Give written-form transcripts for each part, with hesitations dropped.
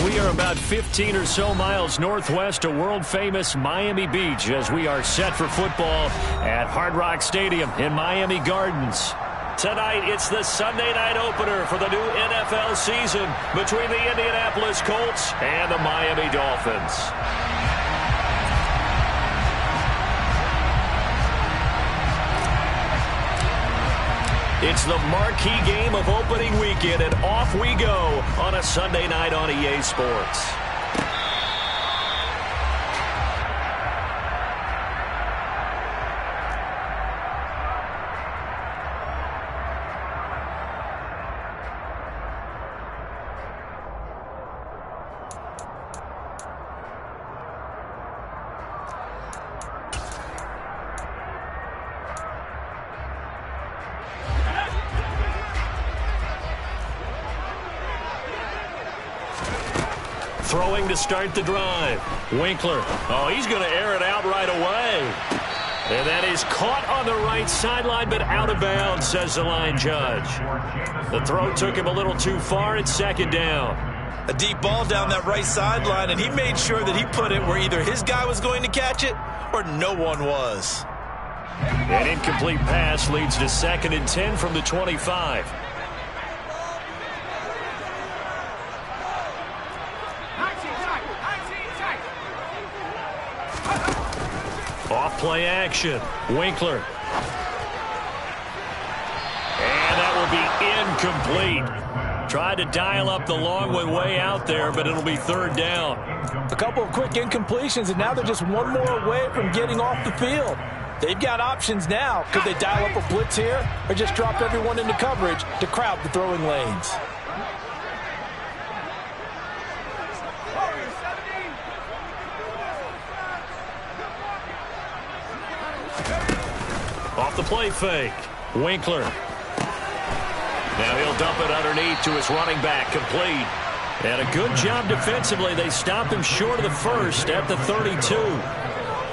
We are about 15 or so miles northwest of world-famous Miami Beach as we are set for football at Hard Rock Stadium in Miami Gardens. Tonight, it's the Sunday night opener for the new NFL season between the Indianapolis Colts and the Miami Dolphins. It's the marquee game of opening weekend, and off we go on a Sunday night on EA Sports. Throwing to start the drive. Winkler. Oh, he's going to air it out right away. And that is caught on the right sideline, but out of bounds, says the line judge. The throw took him a little too far. It's second down. A deep ball down that right sideline, and he made sure that he put it where either his guy was going to catch it or no one was. An incomplete pass leads to 2nd and 10 from the 25. Off play action. Winkler. And that will be incomplete. Tried to dial up the long one way out there, but it'll be 3rd down. A couple of quick incompletions, and now they're just one more away from getting off the field. They've got options now. Could they dial up a blitz here or just drop everyone into coverage to crowd the throwing lanes? Off the play fake. Winkler. Now he'll dump it underneath to his running back, complete. And a good job defensively. They stop him short of the first at the 32.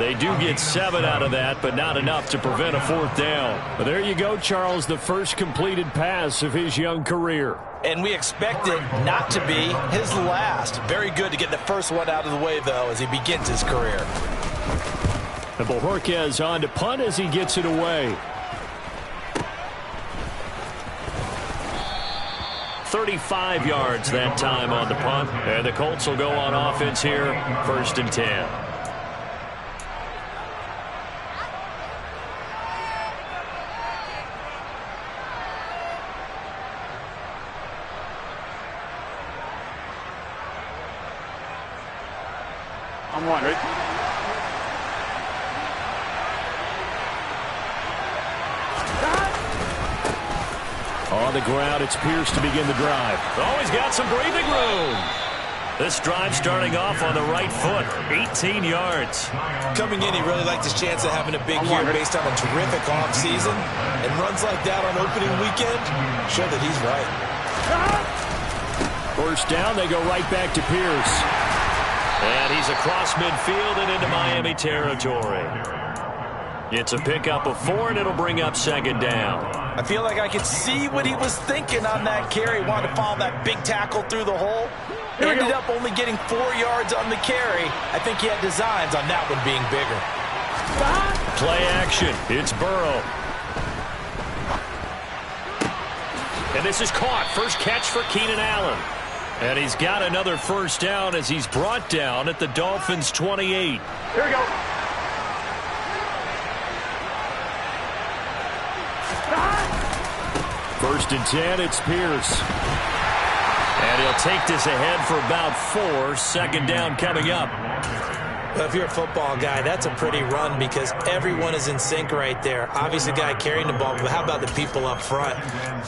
They do get 7 out of that, but not enough to prevent a 4th down. But there you go, Charles, the first completed pass of his young career. And we expect it not to be his last. Very good to get the first one out of the way, though, as he begins his career. And Bojorquez on to punt as he gets it away. 35 yards that time on the punt. And the Colts will go on offense here, 1st and 10. I'm wondering. On the ground, it's Pierce to begin the drive. Oh, he's got some breathing room. This drive starting off on the right foot, 18 yards. Coming in, he really liked his chance of having a big year based on a terrific offseason. And runs like that on opening weekend show that he's right. 1st down, they go right back to Pierce. And he's across midfield and into Miami territory. It's a pickup of 4, and it'll bring up 2nd down. I feel like I could see what he was thinking on that carry. Wanted to follow that big tackle through the hole. Ended up only getting 4 yards on the carry. I think he had designs on that one being bigger. Play action. It's Burrow. And this is caught. First catch for Keenan Allen. And he's got another 1st down as he's brought down at the Dolphins' 28. Here we go. 1st and 10, it's Pierce. And he'll take this ahead for about 4. 2nd down coming up. Well, if you're a football guy, that's a pretty run because everyone is in sync right there. Obviously, the guy carrying the ball, but how about the people up front?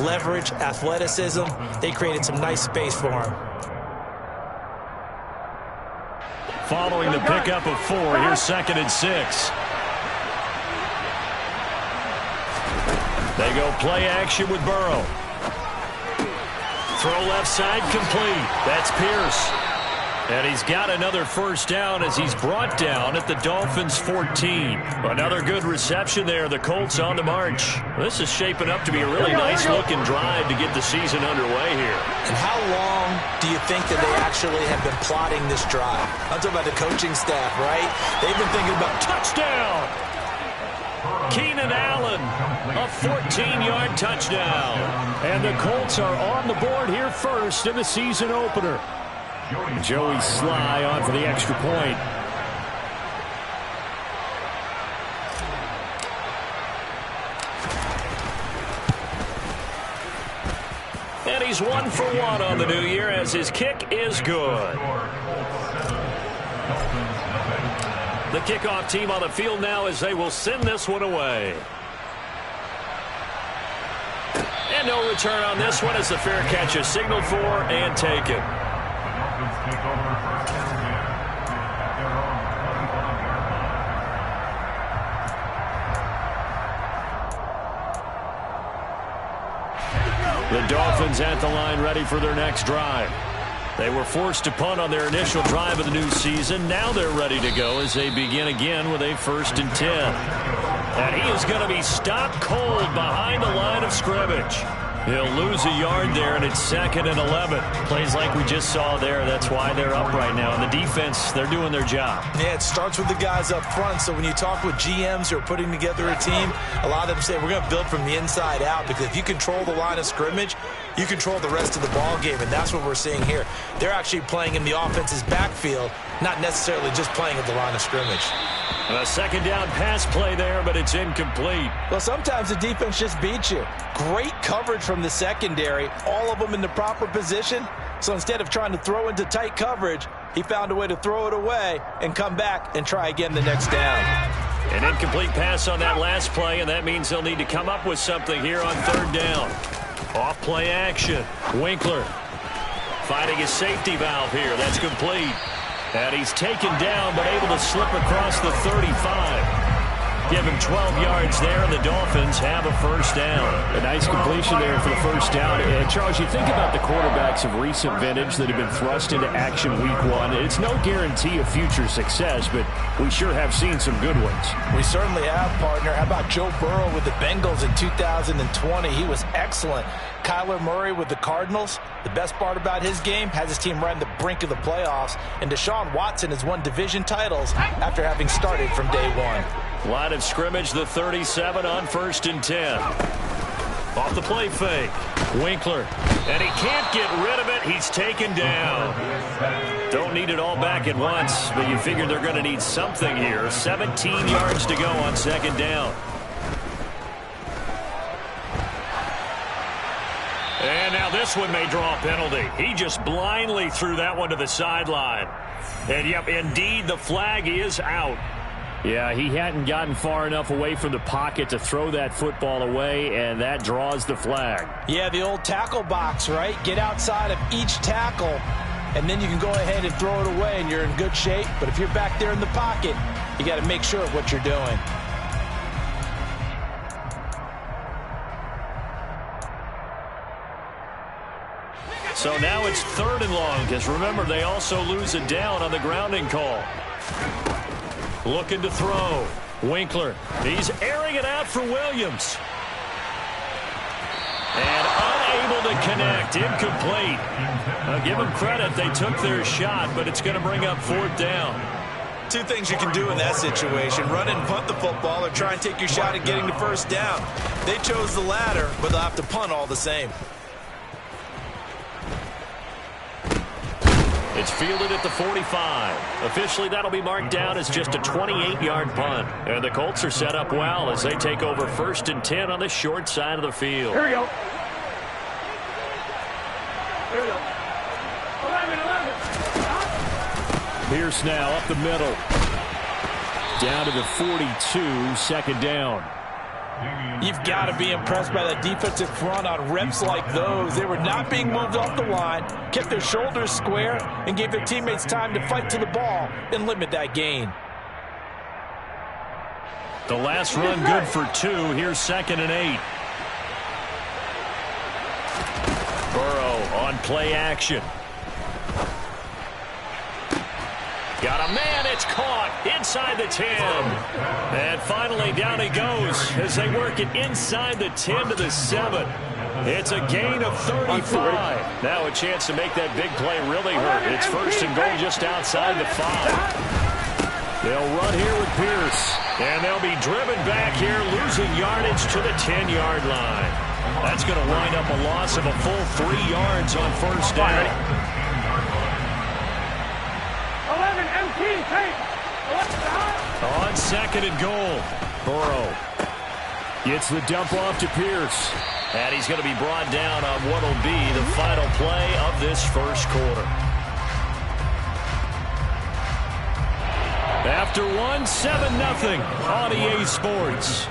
Leverage, athleticism, they created some nice space for him. Following the pickup of 4, here's 2nd and 6. They go play action with Burrow. Throw left side complete. That's Pierce. And he's got another first down as he's brought down at the Dolphins' 14. Another good reception there. The Colts on the march. This is shaping up to be a really nice-looking drive to get the season underway here. And how long do you think that they actually have been plotting this drive? I'm talking about the coaching staff, right? They've been thinking about touchdown. Keenan Allen, a 14-yard touchdown. And the Colts are on the board here first in the season opener. Joey Sly on for the extra point. And he's 1 for 1 on the new year as his kick is good. The kickoff team on the field now as they will send this one away. And no return on this one as the fair catch is signaled for and taken. The Dolphins at the line ready for their next drive. They were forced to punt on their initial drive of the new season. Now they're ready to go as they begin again with a 1st and 10. And he is going to be stopped cold behind the line of scrimmage. He'll lose a yard there, and it's 2nd and 11. Plays like we just saw there. That's why they're up right now. And the defense, they're doing their job. Yeah, it starts with the guys up front. So when you talk with GMs who are putting together a team, a lot of them say we're going to build from the inside out, because if you control the line of scrimmage, you control the rest of the ball game, and that's what we're seeing here. They're actually playing in the offense's backfield, not necessarily just playing at the line of scrimmage. And a 2nd down pass play there, but it's incomplete. Well, sometimes the defense just beats you. Great coverage from the secondary, all of them in the proper position. So instead of trying to throw into tight coverage, he found a way to throw it away and come back and try again the next down. An incomplete pass on that last play, and that means they'll need to come up with something here on 3rd down. Off play action. Winkler finding his safety valve here. That's complete. And he's taken down but able to slip across the 35. Give him 12 yards there, and the Dolphins have a 1st down. A nice completion there for the 1st down. And, Charles, you think about the quarterbacks of recent vintage that have been thrust into action week 1. It's no guarantee of future success, but we sure have seen some good ones. We certainly have, partner. How about Joe Burrow with the Bengals in 2020? He was excellent. Kyler Murray with the Cardinals. The best part about his game, has his team right on the brink of the playoffs. And Deshaun Watson has won division titles after having started from day 1. Line of scrimmage, the 37 on 1st and 10. Off the play fake. Winkler. And he can't get rid of it. He's taken down. Don't need it all back at once, but you figure they're going to need something here. 17 yards to go on 2nd down. And now this one may draw a penalty. He just blindly threw that one to the sideline. And, yep, indeed, the flag is out. Yeah, he hadn't gotten far enough away from the pocket to throw that football away, and that draws the flag. Yeah, the old tackle box, right? Get outside of each tackle, and then you can go ahead and throw it away, and you're in good shape. But if you're back there in the pocket, you got to make sure of what you're doing. So now it's 3rd and long, because remember, they also lose a down on the grounding call. Looking to throw. Winkler. He's airing it out for Williams. And unable to connect. Incomplete. I'll give them credit. They took their shot, but it's going to bring up 4th down. Two things you can do in that situation. Run and punt the football, or try and take your shot at getting the 1st down. They chose the latter, but they'll have to punt all the same. It's fielded at the 45. Officially, that'll be marked down as just a 28-yard punt. And the Colts are set up well as they take over 1st and 10 on the short side of the field. Here we go. Here we go. 11. Pierce now up the middle. Down to the 42, 2nd down. You've got to be impressed by the defensive front on reps like those. They were not being moved off the line, kept their shoulders square, and gave their teammates time to fight to the ball and limit that gain. The last run good for 2. Here's 2nd and 8. Burrow on play action. Got a man. It's caught inside the 10. And finally, down he goes as they work it inside the 10 to the 7. It's a gain of 35. Now a chance to make that big play really hurt. It's first and goal just outside the 5. They'll run here with Pierce. And they'll be driven back here, losing yardage to the 10-yard line. That's going to wind up a loss of a full 3 yards on first down. 11, MT, take. On second and goal, Burrow gets the dump off to Pierce. And he's going to be brought down on what will be the final play of this first quarter. After one, 7-0 on EA Sports.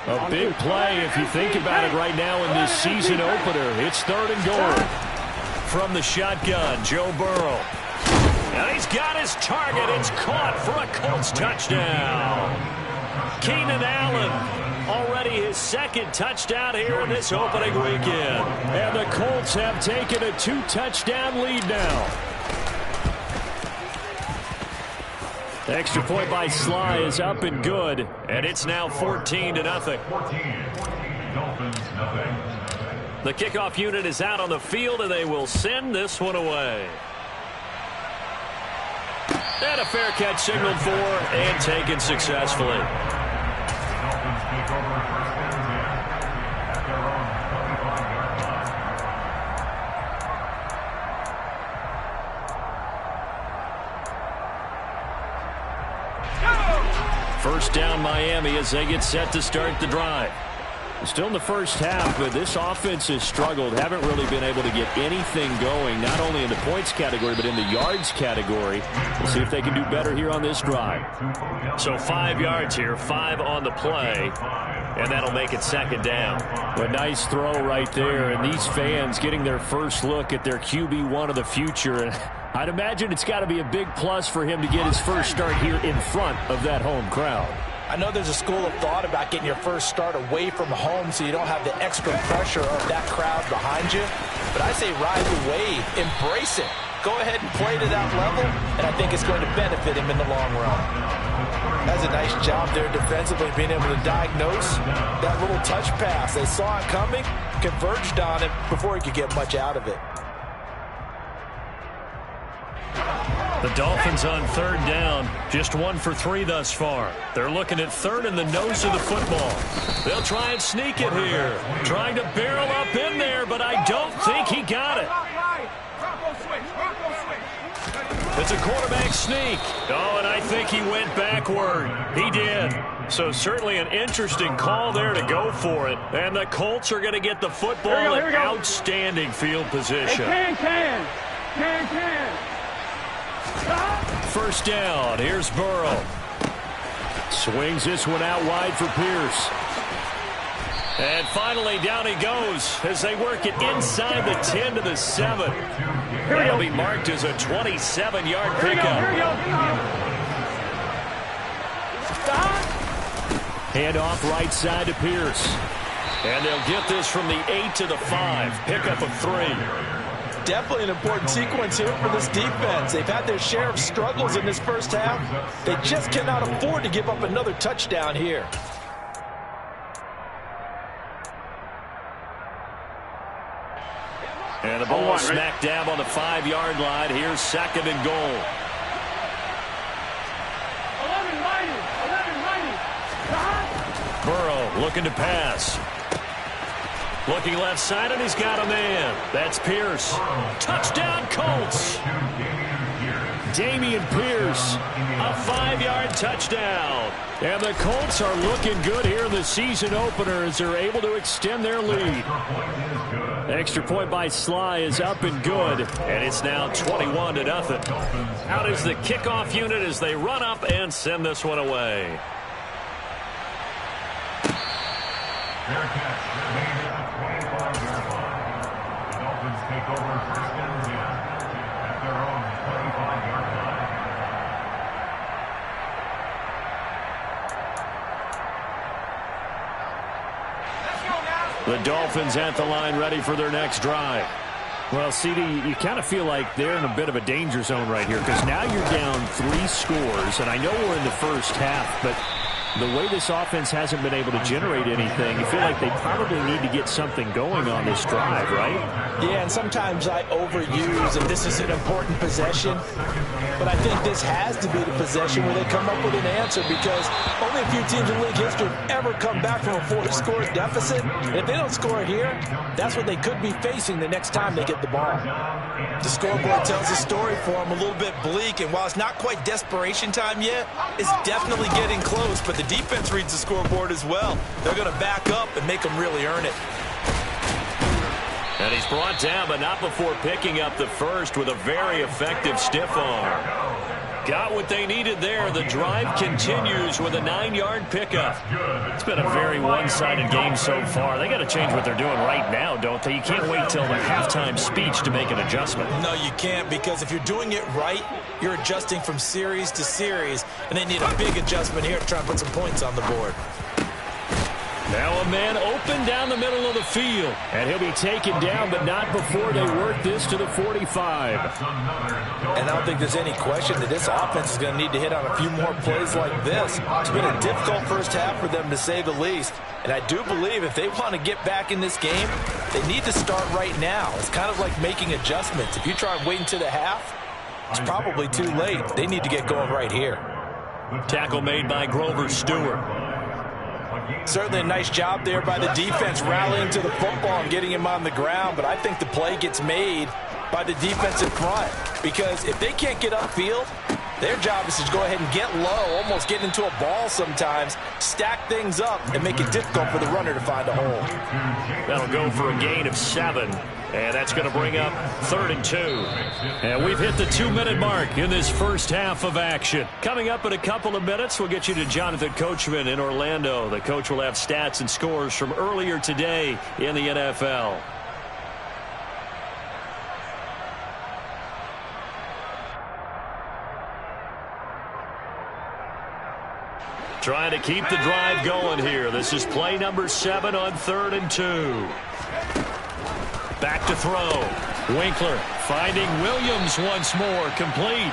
A big play if you think about it right now in this season opener. It's third and goal. From the shotgun, Joe Burrow. And he's got his target. It's caught for a Colts touchdown. Keenan Allen, already his second touchdown here in this opening weekend. And the Colts have taken a 2-touchdown lead now. The extra point by Sly is up and good, and it's now 14-0. The kickoff unit is out on the field, and they will send this one away. And a fair catch signaled for and taken successfully. First down Miami as they get set to start the drive. Still in the first half, but this offense has struggled. Haven't really been able to get anything going, not only in the points category, but in the yards category. We'll see if they can do better here on this drive. So 5 yards here, 5 on the play, and that'll make it second down. A nice throw right there, and these fans getting their first look at their QB1 of the future. And I'd imagine it's got to be a big plus for him to get his first start here in front of that home crowd. I know there's a school of thought about getting your first start away from home so you don't have the extra pressure of that crowd behind you. But I say ride the wave, embrace it. Go ahead and play to that level, and I think it's going to benefit him in the long run. That's a nice job there defensively, being able to diagnose that little touch pass. They saw it coming, converged on it before he could get much out of it. The Dolphins on third down, just 1 for 3 thus far. They're looking at third in the nose of the football. They'll try and sneak it here. Trying to barrel up in there, but I don't think he got it. It's a quarterback sneak. Oh, and I think he went backward. He did. So certainly an interesting call there to go for it. And the Colts are going to get the football in outstanding field position. Can. First down. Here's Burrow. Swings this one out wide for Pierce. And finally, down he goes as they work it inside the 10 to the 7. That'll be marked as a 27-yard pickup. Hand off right side to Pierce. And they'll get this from the 8 to the 5. Pickup of 3. Definitely an important sequence here for this defense. They've had their share of struggles in this first half. They just cannot afford to give up another touchdown here. And the ball smack dab on the 5-yard line. Here's second and goal. 11 Burrow looking to pass. Looking left side, and he's got a man. That's Pierce. Touchdown, Colts. Dameon Pierce, a 5-yard touchdown. And the Colts are looking good here in the season opener as they're able to extend their lead. Extra point by Sly is up and good, and it's now 21-0. Out is the kickoff unit as they run up and send this one away. Fair catch made at the 25-yard line. The Dolphins take over first and 10 at their own 25-yard line. The Dolphins at the line ready for their next drive. Well, CD, you kind of feel like they're in a bit of a danger zone right here because now you're down 3 scores, and I know we're in the first half, but the way this offense hasn't been able to generate anything, you feel like they probably need to get something going on this drive, right? Yeah, and sometimes I overuse, and this is an important possession, but I think this has to be the possession where they come up with an answer because only a few teams in league history have ever come back from a 4-score deficit. And if they don't score here, that's what they could be facing the next time they get the ball. The scoreboard tells a story for them, a little bit bleak, and while it's not quite desperation time yet, it's definitely getting close, but the defense reads the scoreboard as well. They're going to back up and make them really earn it. And he's brought down, but not before picking up the first with a very effective stiff arm. Got what they needed there. The drive continues with a 9-yard pickup. It's been a very one-sided game so far. They got to change what they're doing right now, don't they? You can't wait till the halftime speech to make an adjustment. No, you can't, because if you're doing it right, you're adjusting from series to series, and they need a big adjustment here to try and put some points on the board. Now a man open down the middle of the field. And he'll be taken down, but not before they work this to the 45. And I don't think there's any question that this offense is going to need to hit on a few more plays like this. It's been a difficult first half for them, to say the least. And I do believe if they want to get back in this game, they need to start right now. It's kind of like making adjustments. If you try and wait until the half, it's probably too late. They need to get going right here. Tackle made by Grover Stewart. Certainly a nice job there by the defense rallying to the football and getting him on the ground, but I think the play gets made by the defensive front because if they can't get upfield, their job is to go ahead and get low, almost get into a ball sometimes, stack things up, and make it difficult for the runner to find a hole. That'll go for a gain of 7. And that's going to bring up 3rd and 2. And we've hit the 2-minute mark in this first half of action. Coming up in a couple of minutes, we'll get you to Jonathan Coachman in Orlando. The coach will have stats and scores from earlier today in the NFL. Trying to keep the drive going here. This is play number 7 on 3rd and 2. Back to throw. Winkler finding Williams once more, complete.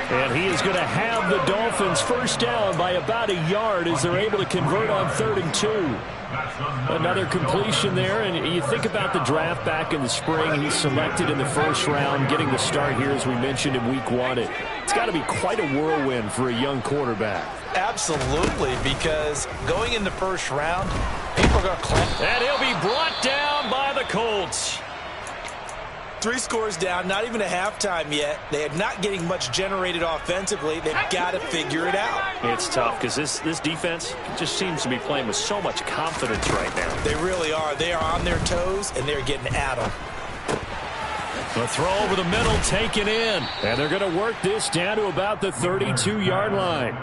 And he is going to have the Dolphins first down by about 1 yard as they're able to convert on 3rd and 2. Another completion there, and you think about the draft back in the spring. He's selected in the first round, getting the start here, as we mentioned, in week 1. It's got to be quite a whirlwind for a young quarterback. Absolutely, because going in the first round, people are going to clamp. And he'll be brought down by the Colts. 3 scores down, not even a halftime yet. They are not getting much generated offensively. They've got to figure it out. It's tough because this defense just seems to be playing with so much confidence right now. They really are. They are on their toes, and they're getting at them. The throw over the middle taken in. And they're going to work this down to about the 32-yard line.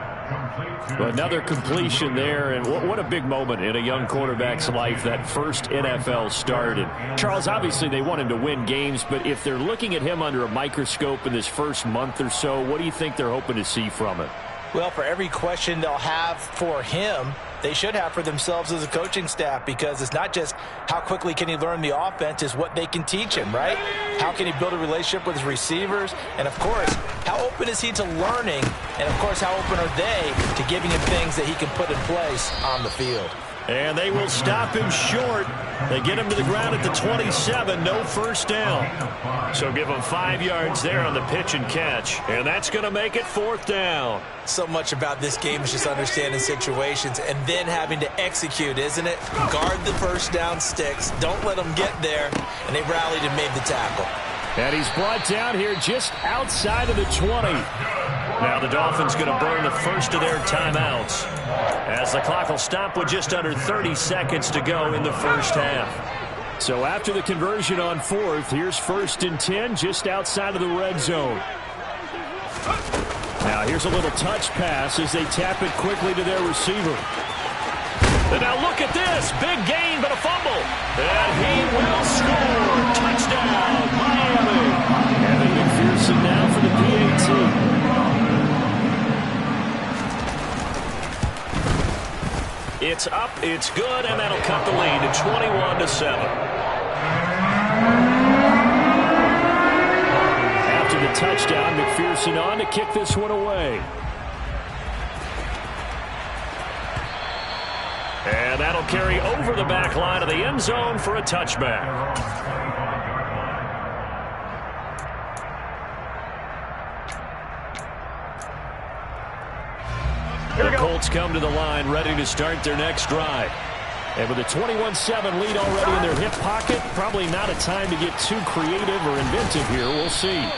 Another completion there, and what a big moment in a young quarterback's life, that first NFL start. And Charles, obviously they want him to win games, but if they're looking at him under a microscope in this first month or so, what do you think they're hoping to see from him? Well, for every question they'll have for him, they should have for themselves as a coaching staff, because it's not just how quickly can he learn the offense, it's what they can teach him, right? How can he build a relationship with his receivers? And, of course, how open is he to learning? And, of course, how open are they to giving him things that he can put in place on the field? And they will stop him short. They get him to the ground at the 27, no first down. So give him 5 yards there on the pitch and catch. And that's going to make it 4th down. So much about this game is just understanding situations and then having to execute, isn't it? Guard the first down sticks. Don't let them get there. And they rallied and made the tackle. And he's brought down here just outside of the 20. Now the Dolphins going to burn the first of their timeouts, as the clock will stop with just under 30 seconds to go in the first half. So after the conversion on 4th, here's 1st and 10 just outside of the red zone. Now here's a little touch pass as they tap it quickly to their receiver. And now look at this. Big gain, but a fumble. And he will score. Touchdown, Miami. Evan McPherson now for the PAT. It's up, it's good, and that'll cut the lead to 21-7. After the touchdown, McPherson on to kick this one away. And that'll carry over the back line of the end zone for a touchback. The Colts come to the line ready to start their next drive. And with a 21-7 lead already in their hip pocket, probably not a time to get too creative or inventive here. We'll see.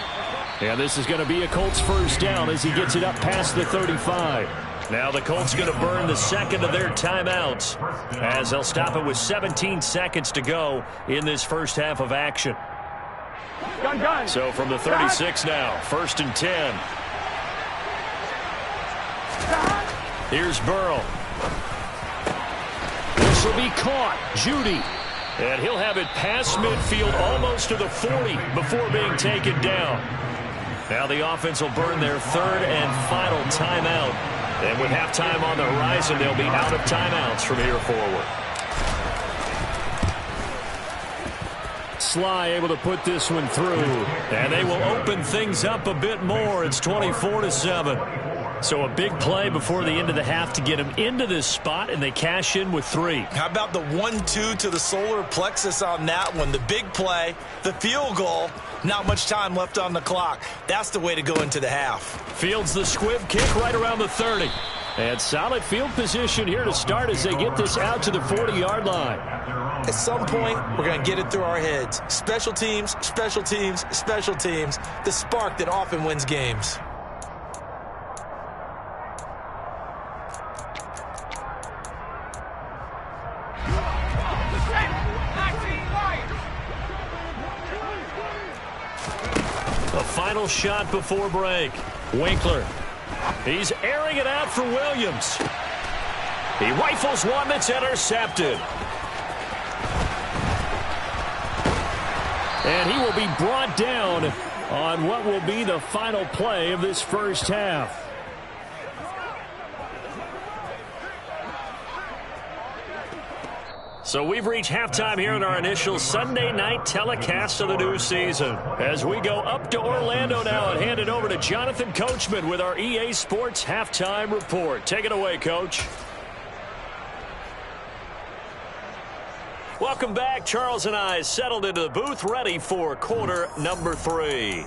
And this is going to be a Colts first down as he gets it up past the 35. Now the Colts going to burn the second of their timeouts as they'll stop it with 17 seconds to go in this first half of action. Gun. So from the 36 now, 1st and 10. Here's Burrow. This will be caught. Judy. And he'll have it past midfield almost to the 40 before being taken down. Now the offense will burn their third and final timeout. And with halftime on the horizon, they'll be out of timeouts from here forward. Sly able to put this one through. And they will open things up a bit more. It's 24-7. So a big play before the end of the half to get them into this spot, and they cash in with 3. How about the 1-2 to the solar plexus on that one? The big play, the field goal, not much time left on the clock. That's the way to go into the half. Fields the squib kick right around the 30. And solid field position here to start as they get this out to the 40-yard line. At some point, we're going to get it through our heads. Special teams, special teams, special teams. The spark that often wins games. The final shot before break. Winkler. He's airing it out for Williams. He rifles one that's intercepted. And he will be brought down on what will be the final play of this first half. So we've reached halftime here in our initial Sunday night telecast of the new season. As we go up to Orlando now and hand it over to Jonathan Coachman with our EA Sports Halftime Report. Take it away, Coach. Welcome back. Charles and I settled into the booth ready for quarter number 3.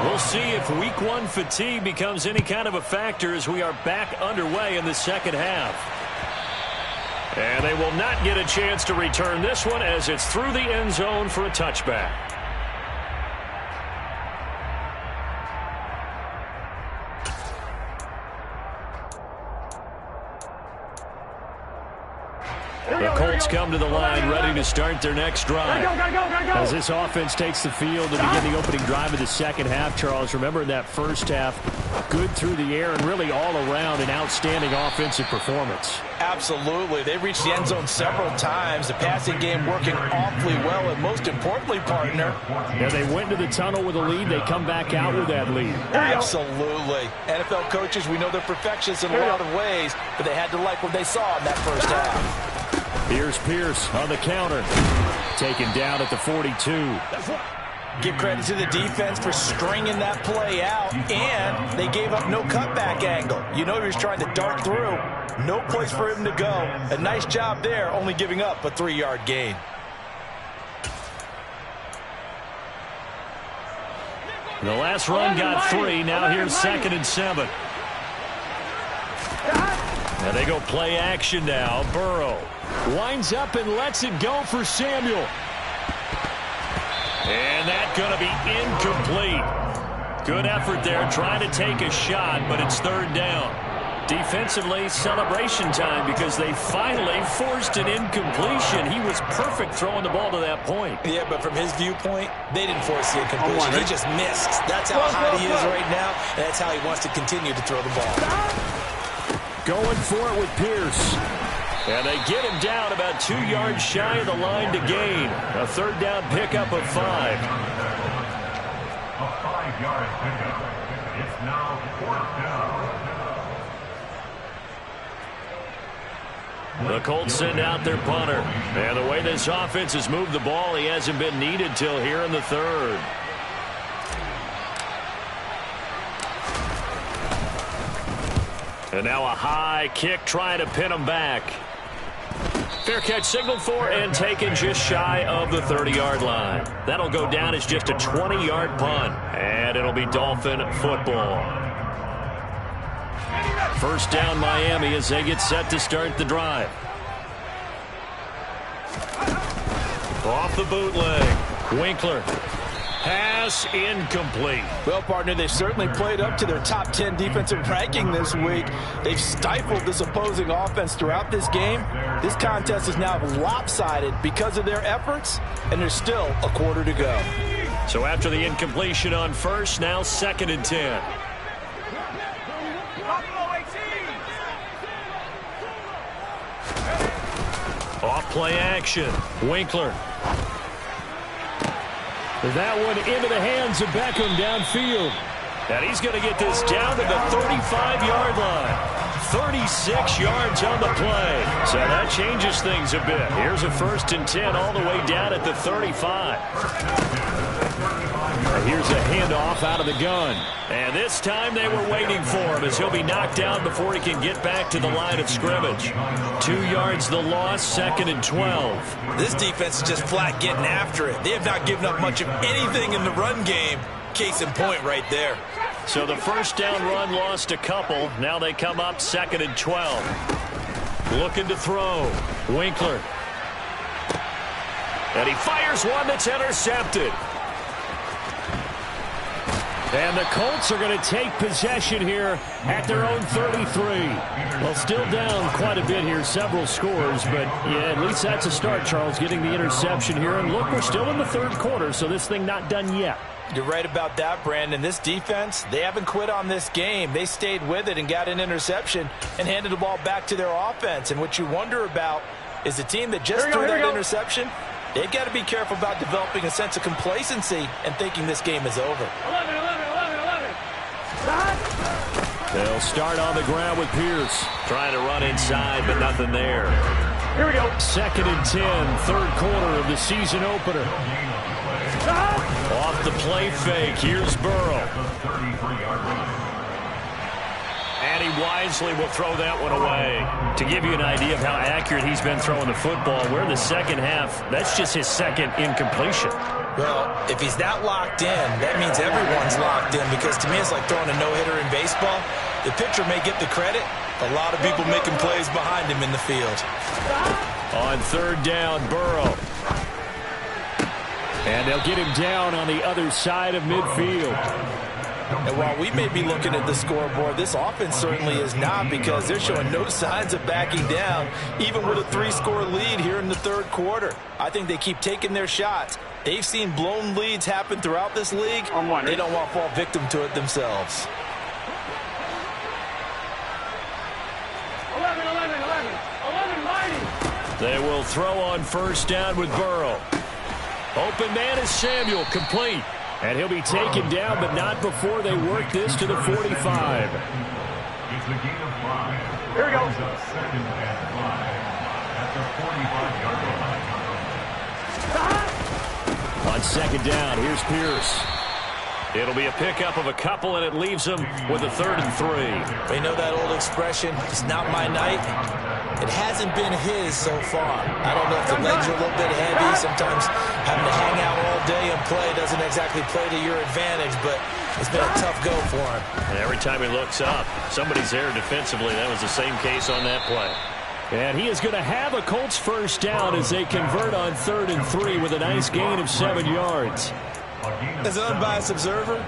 We'll see if week 1 fatigue becomes any kind of a factor as we are back underway in the second half. And they will not get a chance to return this one as it's through the end zone for a touchback. The Colts come to the line ready to start their next drive. Gotta go. As this offense takes the field to begin the opening drive of the second half, Charles, remember in that first half, good through the air and really all around an outstanding offensive performance. Absolutely. They reached the end zone several times. The passing game working awfully well, and most importantly, partner. Yeah, they went to the tunnel with a lead. They come back out with that lead. Absolutely. NFL coaches, we know they're perfectionists in a lot of ways, but they had to like what they saw in that first half. Here's Pierce on the counter. Taken down at the 42. Give credit to the defense for stringing that play out, and they gave up no cutback angle. You know he was trying to dart through. No place for him to go. A nice job there, only giving up a 3-yard gain. The last run got 3. Now here's 2nd and 7. Now they go play action now. Burrow winds up and lets it go for Samuel. And that's going to be incomplete. Good effort there trying to take a shot, but it's 3rd down. Defensively, celebration time because they finally forced an incompletion. He was perfect throwing the ball to that point. Yeah, but from his viewpoint, they didn't force the incompletion. He just missed. That's how hot he is right now, and that's how he wants to continue to throw the ball. Going for it with Pierce. And they get him down about 2 yards shy of the line to gain. A third down pickup of 5. A 5-yard pickup. It's now 4th down. The Colts send out their punter. And the way this offense has moved the ball, he hasn't been needed till here in the third. And now a high kick trying to pin him back. Fair catch signaled for and taken just shy of the 30-yard line. That'll go down as just a 20-yard punt. And it'll be Dolphin football. First down Miami as they get set to start the drive. Off the bootleg. Winkler. Pass incomplete. Well, partner, they've certainly played up to their top 10 defensive ranking this week. They've stifled this opposing offense throughout this game. This contest is now lopsided because of their efforts, and there's still a quarter to go. So after the incompletion on first, now 2nd and 10. Off play action. Winkler. That one into the hands of Beckham downfield. And he's going to get this down to the 35-yard line. 36 yards on the play. So that changes things a bit. Here's a 1st and 10 all the way down at the 35. Here's a handoff out of the gun. And this time they were waiting for him as he'll be knocked down before he can get back to the line of scrimmage. 2 yards the loss, 2nd and 12. This defense is just flat getting after it. They have not given up much of anything in the run game. Case in point right there. So the first down run lost a couple. Now they come up 2nd and 12. Looking to throw. Winkler. And he fires one that's intercepted. And the Colts are going to take possession here at their own 33. Well, still down quite a bit here, several scores, but yeah, at least that's a start, Charles, getting the interception here. And look, we're still in the third quarter, so this thing not done yet. You're right about that, Brandon. This defense, they haven't quit on this game. They stayed with it and got an interception and handed the ball back to their offense. And what you wonder about is the team that just threw that interception, they've got to be careful about developing a sense of complacency and thinking this game is over. 11. They'll start on the ground with Pierce. Trying to run inside, but nothing there. Here we go. 2nd and 10, third quarter of the season opener. Off the play fake, here's Burrow. And he wisely will throw that one away. To give you an idea of how accurate he's been throwing the football, we're in the second half. That's just his 2nd incompletion. Well, if he's that locked in, that means everyone's locked in, because to me it's like throwing a no-hitter in baseball. The pitcher may get the credit. A lot of people making plays behind him in the field. On 3rd down, Burrow. And they'll get him down on the other side of midfield. And while we may be looking at the scoreboard, this offense certainly is not, because they're showing no signs of backing down, even with a 3-score lead here in the third quarter. I think they keep taking their shots. They've seen blown leads happen throughout this league. They don't want to fall victim to it themselves. 11, mighty. They will throw on 1st down with Burrow. Open man is Samuel, complete. And he'll be taken down, but not before they work this to the 45. It's a gain of 5. Here we go. It's a 2nd and 5 at the 45-yard line. On 2nd down, here's Pierce. It'll be a pickup of a couple, and it leaves them with a 3rd and 3. They know that old expression, it's not my night. It hasn't been his so far. I don't know if the legs are a little bit heavy. Sometimes having to hang out all day and play doesn't exactly play to your advantage, but it's been a tough go for him. And every time he looks up, somebody's there defensively. That was the same case on that play. And he is going to have a Colts 1st down as they convert on 3rd and 3 with a nice gain of 7 yards. As an unbiased observer,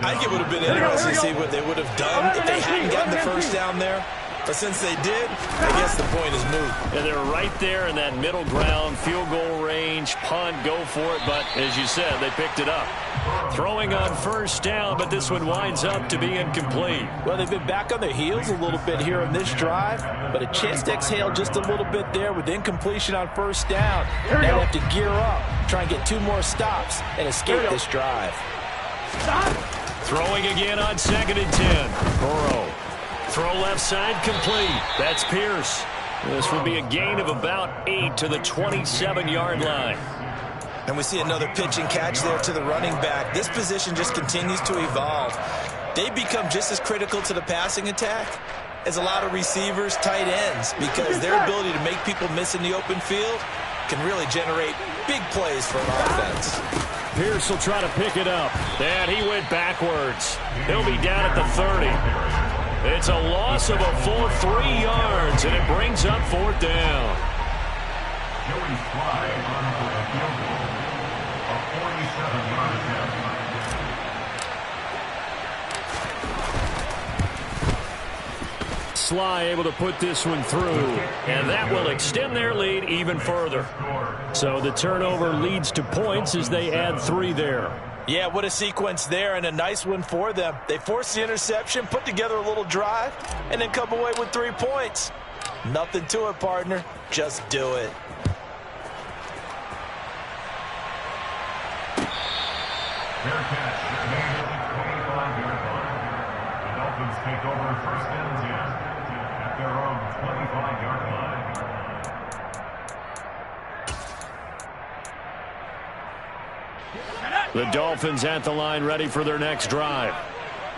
I think it would have been interesting to see what they would have done if they hadn't gotten the 1st down there. But since they did, I guess the point is moot. And they're right there in that middle ground, field goal range, punt, go for it. But as you said, they picked it up. Throwing on first down, but this one winds up to be incomplete. Well, they've been back on their heels a little bit here in this drive, but a chance to exhale just a little bit there with incompletion on first down. Now they have to gear up, try and get 2 more stops, and escape this drive. Stop. Throwing again on 2nd and 10. Burrow. Throw left side complete. That's Pierce. This will be a gain of about 8 to the 27-yard line. And we see another pitch and catch there to the running back. This position just continues to evolve. They become just as critical to the passing attack as a lot of receivers, tight ends, because their ability to make people miss in the open field can really generate big plays for an offense. Pierce will try to pick it up. And he went backwards. He'll be down at the 30. It's a loss of a full 3 yards, and it brings up 4th down. Joey Sly runs with a field goal of 47-yard attempt. Sly able to put this one through, and that will extend their lead even further. So the turnover leads to points as they add 3 there. Yeah, what a sequence there, and a nice one for them. They forced the interception, put together a little drive, and then come away with 3 points. Nothing to it, partner. Just do it. Fair catch made at the 25-yard line. The Dolphins take over 1st and 10 at their own 25-yard line. The Dolphins at the line, ready for their next drive.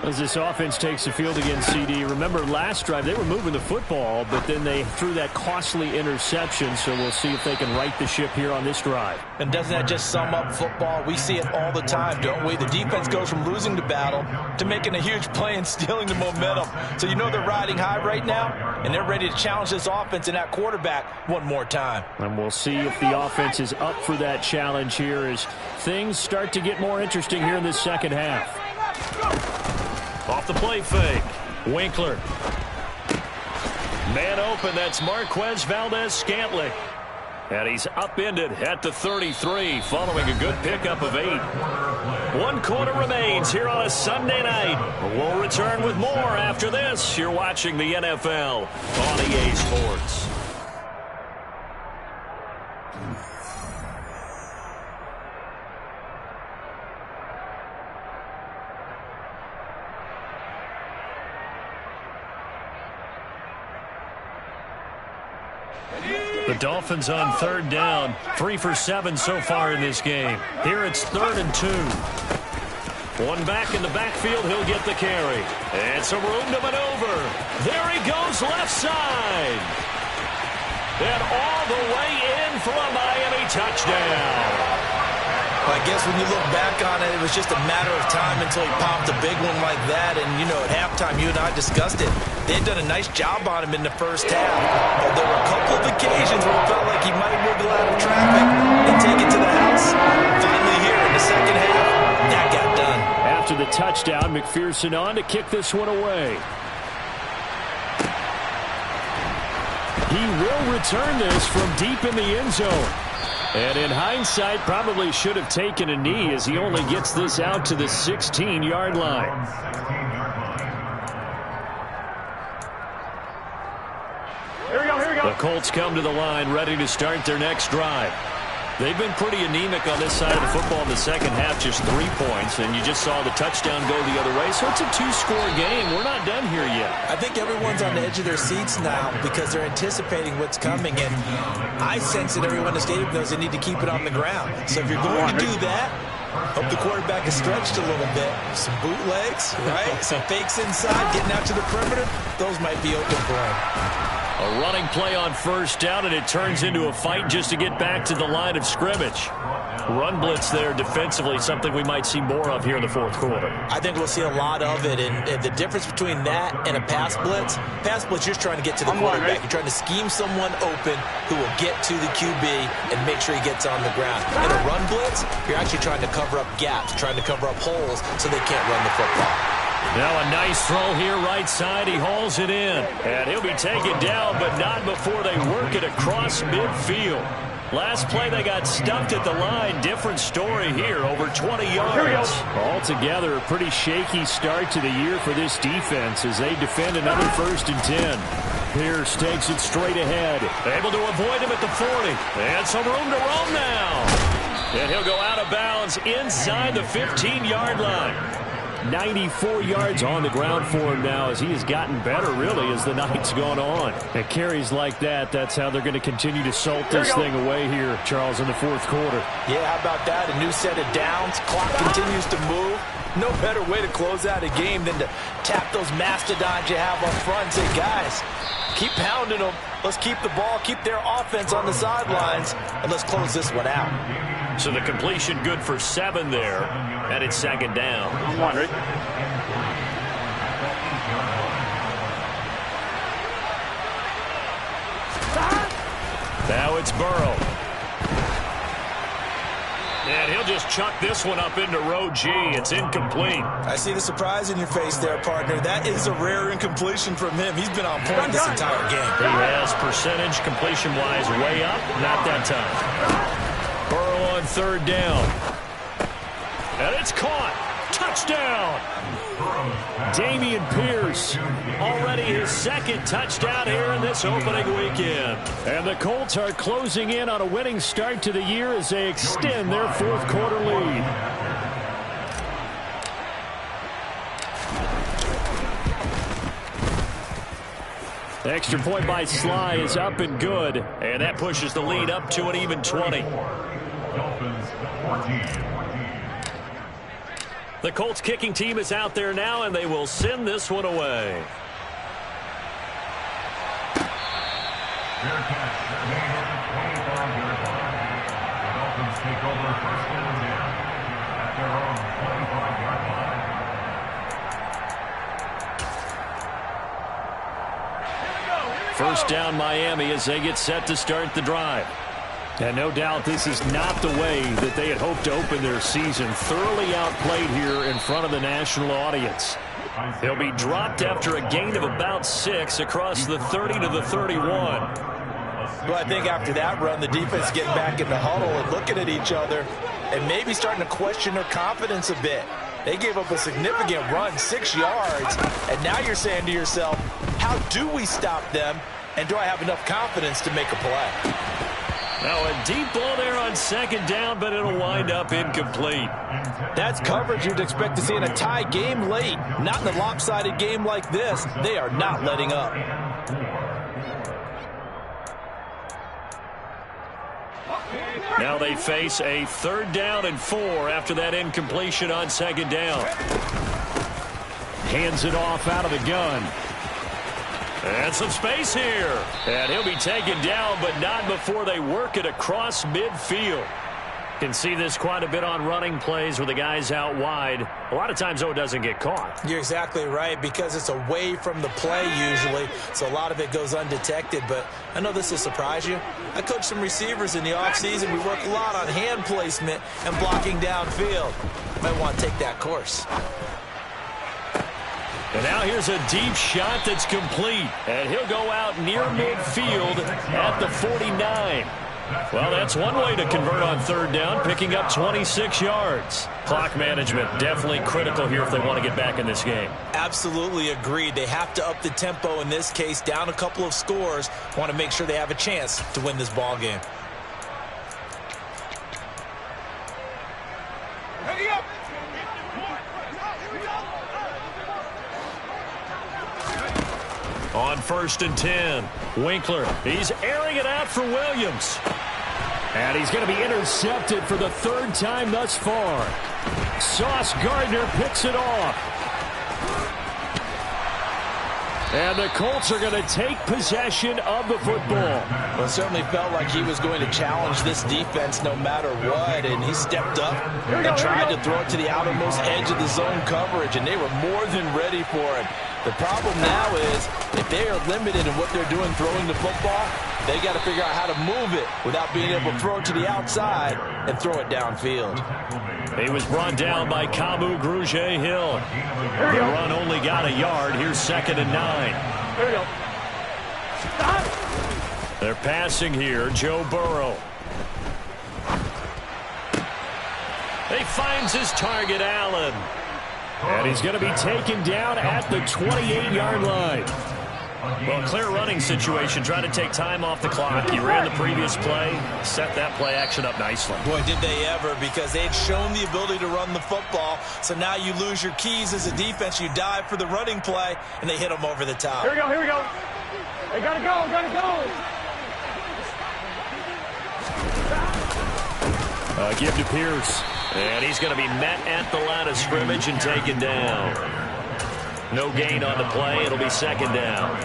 As this offense takes the field again, CD, remember last drive they were moving the football, but then they threw that costly interception, so we'll see if they can right the ship here on this drive. And doesn't that just sum up football? We see it all the time, don't we? The defense goes from losing the battle to making a huge play and stealing the momentum. So you know they're riding high right now, and they're ready to challenge this offense and that quarterback one more time. And we'll see if the offense is up for that challenge here as things start to get more interesting here in this second half. Off the play fake. Winkler. Man open. That's Marquez Valdez-Scantling. And he's upended at the 33 following a good pickup of 8. 1 quarter remains here on a Sunday night. We'll return with more after this. You're watching the NFL on EA Sports. The Dolphins on 3rd down. 3 for 7 so far in this game. Here it's 3rd and 2. One back in the backfield. He'll get the carry. It's a room to maneuver. There he goes left side. And all the way in for a Miami touchdown. I guess when you look back on it, it was just a matter of time until he popped a big one like that. And, you know, at halftime, you and I discussed it. They had done a nice job on him in the first half. But there were a couple of occasions where it felt like he might wiggle out of traffic and take it to the house. Finally here in the second half, that got done. After the touchdown, McPherson on to kick this one away. He will return this from deep in the end zone. And in hindsight, probably should have taken a knee as he only gets this out to the 16-yard line. Here we go, here we go. The Colts come to the line, ready to start their next drive. They've been pretty anemic on this side of the football in the second half, just 3 points, and you just saw the touchdown go the other way. So it's a 2-score game. We're not done here yet. I think everyone's on the edge of their seats now because they're anticipating what's coming, and I sense that everyone in the stadium knows they need to keep it on the ground. So if you're going to do that, hope the quarterback is stretched a little bit. Some bootlegs, right? Some fakes inside, getting out to the perimeter. Those might be open for him. A running play on first down, and it turns into a fight just to get back to the line of scrimmage. Run blitz there defensively, something we might see more of here in the fourth quarter. I think we'll see a lot of it, and the difference between that and a pass blitz, you're trying to get to the quarterback. You're trying to scheme someone open who will get to the QB and make sure he gets on the ground. In a run blitz, you're actually trying to cover up gaps, trying to cover up holes so they can't run the football. Now a nice throw here right side. He hauls it in. And he'll be taken down, but not before they work it across midfield. Last play, they got stuffed at the line. Different story here, over 20 yards. Altogether, a pretty shaky start to the year for this defense as they defend another 1st and 10. Pierce takes it straight ahead. Able to avoid him at the 40. And some room to roam now. And he'll go out of bounds inside the 15-yard line. 94 yards on the ground for him now as he has gotten better, really, as the night's gone on. And carries like that, that's how they're going to continue to salt this thing away here, Charles, in the 4th quarter. Yeah, how about that? A new set of downs. Clock continues to move. No better way to close out a game than to tap those mastodons you have up front and say, guys, keep pounding them. Let's keep the ball, keep their offense on the sidelines, and let's close this one out. So the completion good for 7 there, and it's 2nd down. I'm on, Rick. Now it's Burrow. And he'll just chuck this one up into row G. It's incomplete. I see the surprise in your face there, partner. That is a rare incompletion from him. He's been on point this entire game. He has percentage completion-wise way up. Not that time. Burrow on 3rd down. And it's caught. Touchdown. Dameon Pierce, already his 2nd touchdown here in this opening weekend. And the Colts are closing in on a winning start to the year as they extend their 4th quarter lead. The extra point by Sly is up and good. And that pushes the lead up to an even 20. Dolphins 14. The Colts kicking team is out there now, and they will send this one away. Fair catch made at the 25-yard line. The Dolphins take over 1st and 10 at their own 25-yard line. 1st down Miami as they get set to start the drive. And no doubt this is not the way that they had hoped to open their season. Thoroughly outplayed here in front of the national audience. He'll be dropped after a gain of about 6 across the 30 to the 31. Well, I think after that run, the defense getting back in the huddle and looking at each other and maybe starting to question their confidence a bit. They gave up a significant run, 6 yards, and now you're saying to yourself, how do we stop them, and do I have enough confidence to make a play? Now a deep ball there on 2nd down, but it'll wind up incomplete. That's coverage you'd expect to see in a tie game late. Not in a lopsided game like this. They are not letting up. Now they face a 3rd down and 4 after that incompletion on 2nd down. Hands it off out of the gun. And some space here. And he'll be taken down, but not before they work it across midfield. Can see this quite a bit on running plays with the guys out wide. A lot of times, though, it doesn't get caught. You're exactly right, because it's away from the play usually, so a lot of it goes undetected. But I know this will surprise you. I coached some receivers in the offseason. We work a lot on hand placement and blocking downfield. Might want to take that course. And now here's a deep shot that's complete. And he'll go out near midfield at the 49. Well, that's one way to convert on 3rd down, picking up 26 yards. Clock management definitely critical here if they want to get back in this game. Absolutely agreed. They have to up the tempo in this case, down a couple of scores. Want to make sure they have a chance to win this ball game. On 1st and 10, Winkler, he's airing it out for Williams. And he's going to be intercepted for the 3rd time thus far. Sauce Gardner picks it off. And the Colts are going to take possession of the football. Well, it certainly felt like he was going to challenge this defense no matter what, and he stepped up and tried to throw it to the outermost edge of the zone coverage, and they were more than ready for it. The problem now is if they are limited in what they're doing throwing the football, they got to figure out how to move it without being able to throw it to the outside and throw it downfield. He was brought down by Kamu Grugier-Hill. The run only got a yard. Here's 2nd and 9. Here we go. Stop. They're passing here. Joe Burrow. He finds his target, Allen. And he's going to be taken down at the 28-yard line. Well, clear running situation, trying to take time off the clock. He ran the previous play, set that play action up nicely. Boy, did they ever, because they had shown the ability to run the football. So now you lose your keys as a defense. You dive for the running play, and they hit them over the top. Here we go, here we go. They gotta go, gotta go. Give to Pierce. And he's going to be met at the line of scrimmage and taken down. No gain on the play. It'll be 2nd down.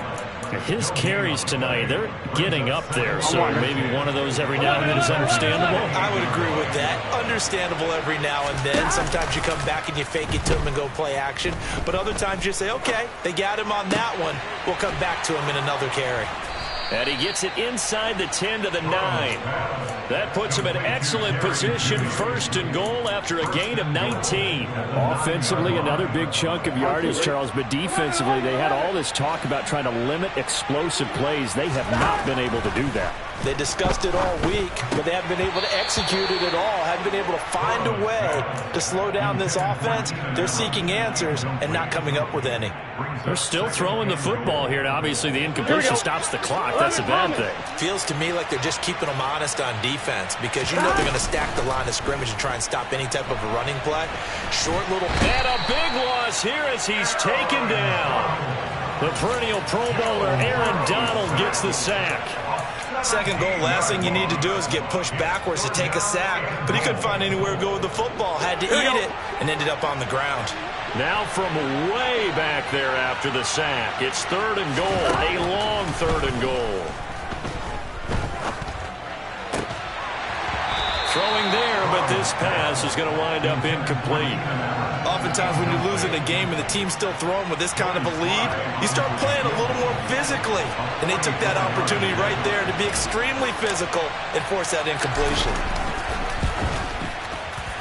His carries tonight, they're getting up there. So maybe one of those every now and then is understandable. I would agree with that. Understandable every now and then. Sometimes you come back and you fake it to him and go play action. But other times you say, okay, they got him on that one. We'll come back to him in another carry. And he gets it inside the 10 to the 9. That puts him in excellent position. 1st and goal after a gain of 19. Offensively, another big chunk of yardage, Charles. But defensively, they had all this talk about trying to limit explosive plays. They have not been able to do that. They discussed it all week, but they haven't been able to execute it at all. Haven't been able to find a way to slow down this offense. They're seeking answers and not coming up with any. They're still throwing the football here. And obviously, the incompletion stops the clock. That's a bad thing. Feels to me like they're just keeping them honest on defense, because you know they're going to stack the line of scrimmage and try and stop any type of a running play. Short little... And a big loss here as he's taken down. The perennial Pro Bowler Aaron Donald gets the sack. 2nd goal, last thing you need to do is get pushed backwards to take a sack. But he couldn't find anywhere to go with the football. Had to eat it and ended up on the ground. Now from way back there after the sack. It's 3rd and goal. A long 3rd and goal. Throwing there, but this pass is going to wind up incomplete. Oftentimes when you're losing a game and the team's still throwing with this kind of a lead, you start playing a little more physically. And they took that opportunity right there to be extremely physical and force that incompletion.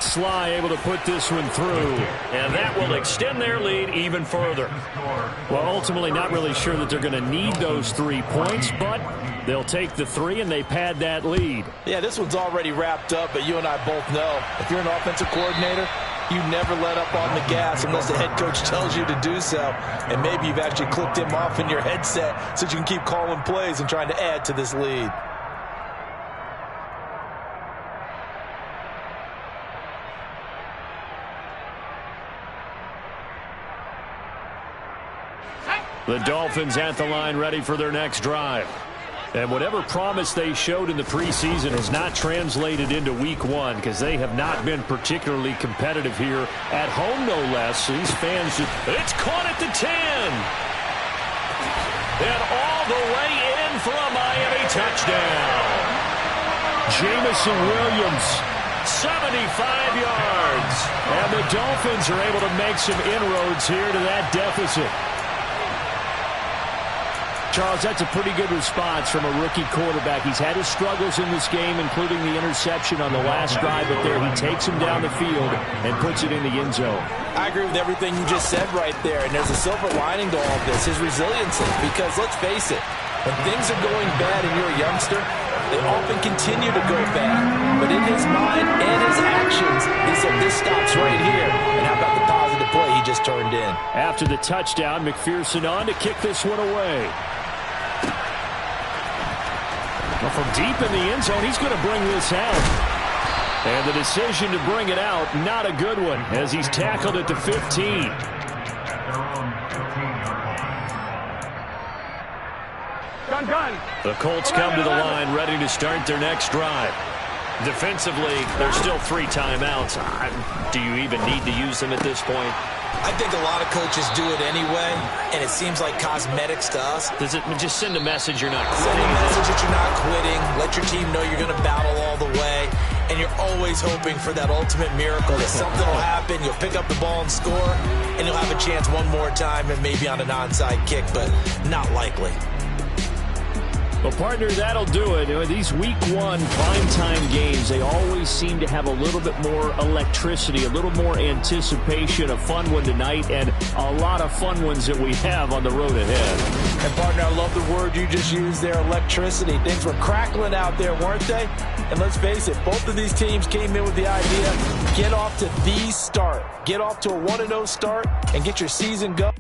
Sly able to put this one through. And that will extend their lead even further. Well, ultimately not really sure that they're going to need those 3 points, but they'll take the 3 and they pad that lead. Yeah, this one's already wrapped up, but you and I both know if you're an offensive coordinator, you never let up on the gas unless the head coach tells you to do so. And maybe you've actually clicked him off in your headset so you can keep calling plays and trying to add to this lead. The Dolphins at the line ready for their next drive. And whatever promise they showed in the preseason has not translated into week 1 because they have not been particularly competitive here at home, no less. These fans just... It's caught at the 10. And all the way in for a Miami touchdown. Jamison Williams, 75 yards. And the Dolphins are able to make some inroads here to that deficit. Charles, that's a pretty good response from a rookie quarterback. He's had his struggles in this game, including the interception on the last drive, but there he takes him down the field and puts it in the end zone. I agree with everything you just said right there, and there's a silver lining to all of this, his resiliency, because let's face it, when things are going bad and you're a youngster, they often continue to go bad. But in his mind and his actions, he said this stops right here. And how about the positive play he just turned in? After the touchdown, McPherson on to kick this one away. Well, from deep in the end zone, he's going to bring this out. And the decision to bring it out, not a good one, as he's tackled at the 15. Gun. The Colts come to the line ready to start their next drive. Defensively, there's still 3 timeouts. Do you even need to use them at this point? I think a lot of coaches do it anyway, and it seems like cosmetics to us. Does it just send a message you're not quitting? Send a message that you're not quitting. Let your team know you're going to battle all the way. and you're always hoping for that ultimate miracle, that something will happen, you'll pick up the ball and score, and you'll have a chance one more time and maybe on an onside kick, but not likely. Well, partner, that'll do it. These Week 1 primetime games, they always seem to have a little bit more electricity, a little more anticipation. A fun one tonight, and a lot of fun ones that we have on the road ahead. And, partner, I love the word you just used there, electricity. Things were crackling out there, weren't they? And let's face it, both of these teams came in with the idea, get off to the start. Get off to a 1-0 start and get your season going.